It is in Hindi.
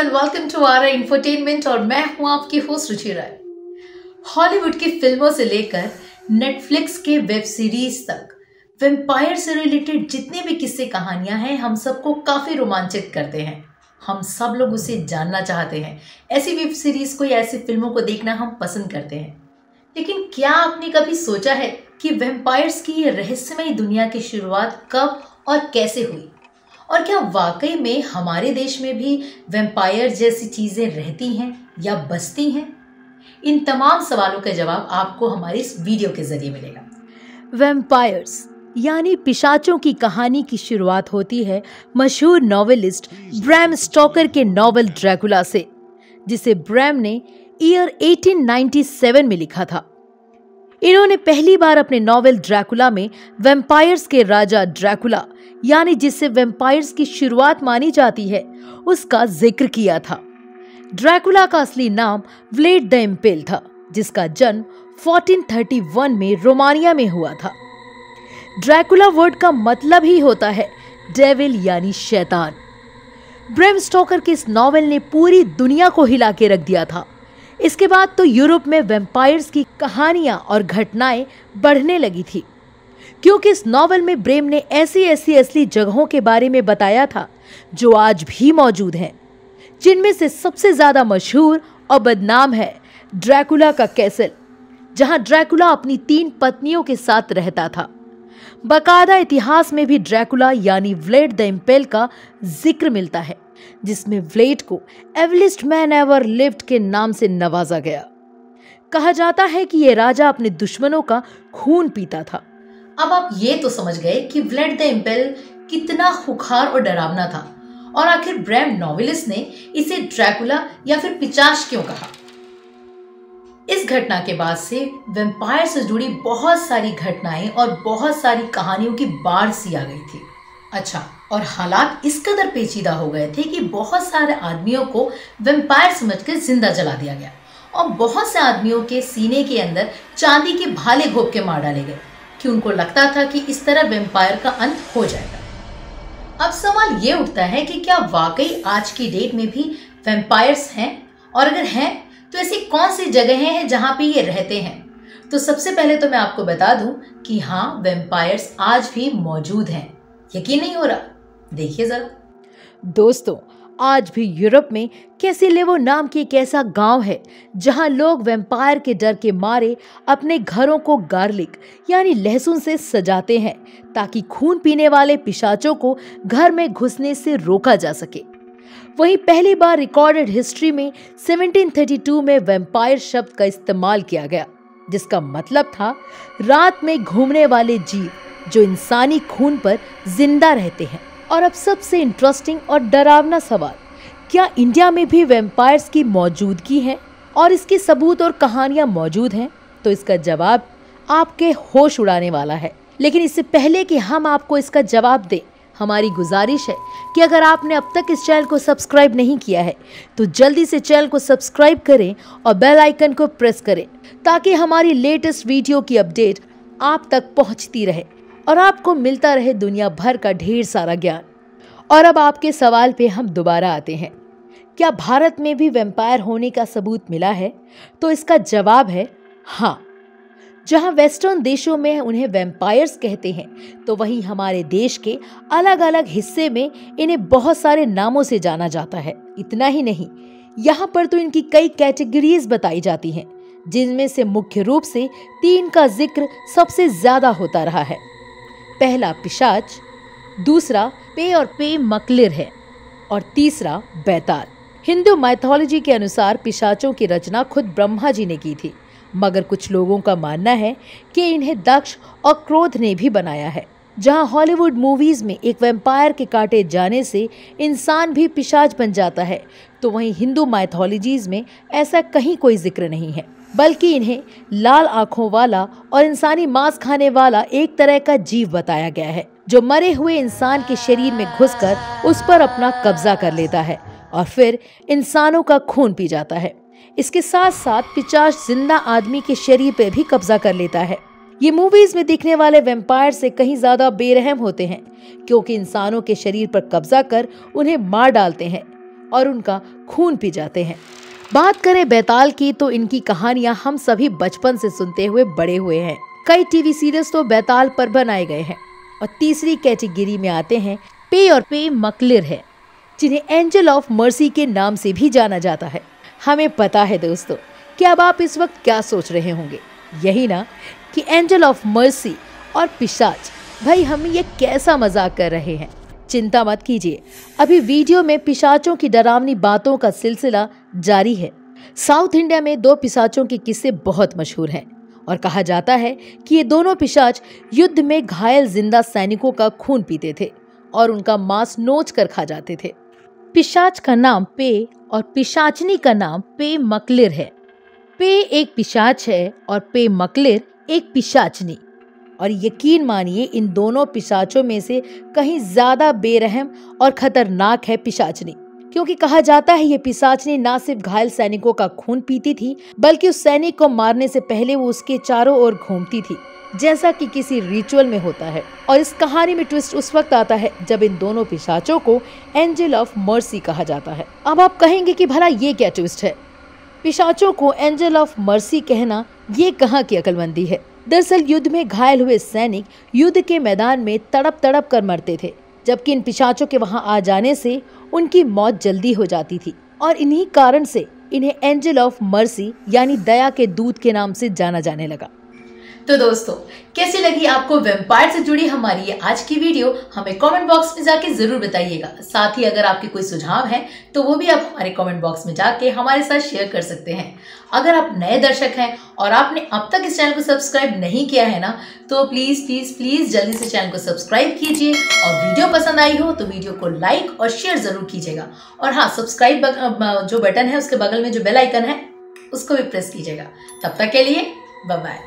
And welcome to our infotainment और मैं हूं आपकी होस्ट रुचि राय। हॉलीवुड की फिल्मों से लेकर नेटफ्लिक्स के वेब सीरीज तक वैम्पायर से रिलेटेड जितने भी किस्से कहानियां हैं हम सबको काफी रोमांचित करते हैं। हम सब लोग उसे जानना चाहते हैं। ऐसी वेब सीरीज को या ऐसी फिल्मों को देखना हम पसंद करते हैं। लेकिन क्या आपने कभी सोचा है कि वैम्पायर्स की ये रहस्यमयी दुनिया की शुरुआत कब और कैसे हुई? और क्या वाकई में हमारे देश में भी वैम्पायर जैसी चीजें रहती हैं या बसती हैं? इन तमाम सवालों का जवाब आपको हमारी इस वीडियो के जरिए मिलेगा। वैम्पायर्स यानी पिशाचों की कहानी की शुरुआत होती है मशहूर नॉवेलिस्ट ब्रैम स्टोकर के नॉवेल ड्रैकुला से, जिसे ब्रैम ने ईयर 1897 में लिखा था। इन्होंने पहली बार अपने नॉवेल ड्रैकुला में वैम्पायर्स के राजा ड्रैकुला यानी जिससे वैम्पायर्स की शुरुआत मानी जाती है उसका जिक्र किया था। ड्रैकुला का असली नाम व्लेड द इम्पेल था, जिसका जन्म 1431 में रोमानिया में हुआ था। ड्रैकुला वर्ड का मतलब ही होता है डेविल यानी शैतान। ब्रैम स्टोकर के इस नॉवेल ने पूरी दुनिया को हिला के रख दिया था। इसके बाद तो यूरोप में वैम्पायर्स की कहानियां और घटनाएं बढ़ने लगी थी, क्योंकि इस नॉवेल में ब्रैम ने ऐसी असली जगहों के बारे में बताया था जो आज भी मौजूद हैं, जिनमें से सबसे ज्यादा मशहूर और बदनाम है ड्रैकुला का कैसल, जहां ड्रैकुला अपनी 3 पत्नियों के साथ रहता था। बाकायदा इतिहास में भी ड्रैकुला यानी व्लेड द इम्पेल का जिक्र मिलता है, जिसमें व्लेड को एविलेस्ट मैन एवर लिव्ड के नाम से नवाजा गया। कहा जाता है कि यह राजा अपने दुश्मनों का खून पीता था। अब आप ये तो समझ गए कि व्लेड द इम्पेल कितना खुखार और डरावना था, और आखिर ब्रैम नॉवेलिस्ट ने इसे ड्रैकुला या फिर पिशाच क्यों कहा। इस घटना के बाद से वैम्पायर से जुड़ी बहुत सारी घटनाएं और बहुत सारी कहानियों की बाढ़ सी आ गई थी। अच्छा, और हालात इस कदर पेचीदा हो गए थे कि बहुत सारे आदमियों को वैम्पायर समझकर जिंदा जला दिया गया, और बहुत से आदमियों के सीने के अंदर चांदी के भाले घोंप के मार डाले गए कि उनको लगता था कि इस तरह वैम्पायर का अंत हो जाएगा। अब सवाल ये उठता है कि क्या वाकई आज की डेट में भी वैम्पायर्स हैं, और अगर हैं तो ऐसी कौन सी जगहें हैं जहां पे ये रहते हैं? तो सबसे पहले तो मैं आपको बता दूं कि हाँ, वैम्पायर्स आज भी मौजूद हैं। यकीन नहीं हो रहा? देखिए जरा। दोस्तों, आज भी यूरोप में कैसिलेवो नाम की एक ऐसा गांव है जहां लोग वैम्पायर के डर के मारे अपने घरों को गार्लिक यानी लहसुन से सजाते हैं, ताकि खून पीने वाले पिशाचों को घर में घुसने से रोका जा सके। वहीं पहली बार रिकॉर्डेड हिस्ट्री में 1732 में वैम्पायर शब्द का इस्तेमाल किया गया, जिसका मतलब था रात में घूमने वाले जीव जो इंसानी खून पर जिंदा रहते हैं। और अब सबसे इंटरेस्टिंग और डरावना सवाल, क्या इंडिया में भी वैम्पायर्स की मौजूदगी है और इसके सबूत और कहानियां मौजूद हैं? तो इसका जवाब आपके होश उड़ाने वाला है। लेकिन इससे पहले कि हम आपको इसका जवाब दें, हमारी गुजारिश है कि अगर आपने अब तक इस चैनल को सब्सक्राइब नहीं किया है तो जल्दी से चैनल को सब्सक्राइब करें और बेल आइकन को प्रेस करें, ताकि हमारी लेटेस्ट वीडियो की अपडेट आप तक पहुंचती रहे और आपको मिलता रहे दुनिया भर का ढेर सारा ज्ञान। और अब आपके सवाल पे हम दोबारा आते हैं, क्या भारत में भी वैम्पायर होने का सबूत मिला है? तो इसका जवाब है हाँ। जहां वेस्टर्न देशों में उन्हें वैम्पायर्स कहते हैं, तो वहीं हमारे देश के अलग अलग हिस्से में इन्हें बहुत सारे नामों से जाना जाता है। इतना ही नहीं, यहाँ पर तो इनकी कई कैटेगरीज बताई जाती हैं, जिनमें से मुख्य रूप से 3 का जिक्र सबसे ज्यादा होता रहा है। पहला पिशाच, दूसरा पे और पे मकलिर है, और तीसरा बैताल। हिंदू माइथोलॉजी के अनुसार पिशाचों की रचना खुद ब्रह्मा जी ने की थी, मगर कुछ लोगों का मानना है कि इन्हें दक्ष और क्रोध ने भी बनाया है। जहां हॉलीवुड मूवीज में एक वैम्पायर के काटे जाने से इंसान भी पिशाच बन जाता है, तो वहीं हिंदू माइथोलॉजीज में ऐसा कहीं कोई जिक्र नहीं है, बल्कि इन्हें लाल आंखों वाला और इंसानी मांस खाने वाला एक तरह का जीव बताया गया है, जो मरे हुए इंसान के शरीर में घुसकर उस पर अपना कब्जा कर लेता है और फिर इंसानों का खून पी जाता है। इसके साथ साथ पिशाच जिंदा आदमी के शरीर पे भी कब्जा कर लेता है। ये मूवीज में दिखने वाले वैम्पायर से कहीं ज्यादा बेरहम होते हैं, क्योंकि इंसानों के शरीर पर कब्जा कर उन्हें मार डालते हैं और उनका खून पी जाते हैं। बात करें बेताल की तो इनकी कहानियां हम सभी बचपन से सुनते हुए बड़े हुए हैं। कई टीवी सीरियल्स तो बेताल पर बनाए गए हैं। और तीसरी कैटेगरी में आते हैं पे और पे मकलिर है, जिन्हें एंजल ऑफ मर्सी के नाम से भी जाना जाता है। हमें पता है दोस्तों कि अब आप इस वक्त क्या सोच रहे होंगे, यही ना कि एंजल ऑफ मर्सी और पिशाच, भाई हम ये कैसा मजाक कर रहे हैं। चिंता मत कीजिए, अभी वीडियो में पिशाचों की डरावनी बातों का सिलसिला जारी है। साउथ इंडिया में 2 पिशाचों के किस्से बहुत मशहूर हैं और कहा जाता है कि ये दोनों पिशाच युद्ध में घायल जिंदा सैनिकों का खून पीते थे और उनका मांस नोच कर खा जाते थे। पिशाच का नाम पे और पिशाचनी का नाम पे मकलिर है। पे एक पिशाच है और पे मकलिर एक पिशाचनी। और यकीन मानिए इन दोनों पिशाचों में से कहीं ज्यादा बेरहम और खतरनाक है पिशाचनी, क्योंकि कहा जाता है ये पिशाचनी ना सिर्फ घायल सैनिकों का खून पीती थी, बल्कि उस सैनिक को मारने से पहले वो उसके चारों ओर घूमती थी, जैसा कि किसी रिचुअल में होता है। और इस कहानी में ट्विस्ट उस वक्त आता है जब इन दोनों पिशाचों को एंजल ऑफ मर्सी कहा जाता है। अब आप कहेंगे कि भला ये क्या ट्विस्ट है, पिशाचों को एंजल ऑफ मर्सी कहना ये कहाँ की अक्लमंदी है। दरअसल युद्ध में घायल हुए सैनिक युद्ध के मैदान में तड़प तड़प कर मरते थे, जबकि इन पिशाचों के वहां आ जाने से उनकी मौत जल्दी हो जाती थी। और इन्हीं कारण से इन्हें एंजल ऑफ मर्सी यानी दया के दूत के नाम से जाना जाने लगा। तो दोस्तों, कैसी लगी आपको वैम्पायर से जुड़ी हमारी ये आज की वीडियो, हमें कमेंट बॉक्स में जाके जरूर बताइएगा। साथ ही अगर आपके कोई सुझाव है तो वो भी आप हमारे कमेंट बॉक्स में जाके हमारे साथ शेयर कर सकते हैं। अगर आप नए दर्शक हैं और आपने अब तक इस चैनल को सब्सक्राइब नहीं किया है ना, तो प्लीज प्लीज प्लीज जल्दी से चैनल को सब्सक्राइब कीजिए। और वीडियो पसंद आई हो तो वीडियो को लाइक और शेयर जरूर कीजिएगा। और हाँ, सब्सक्राइब जो बटन है उसके बगल में जो बेल आइकन है उसको भी प्रेस कीजिएगा। तब तक के लिए बाय बाय।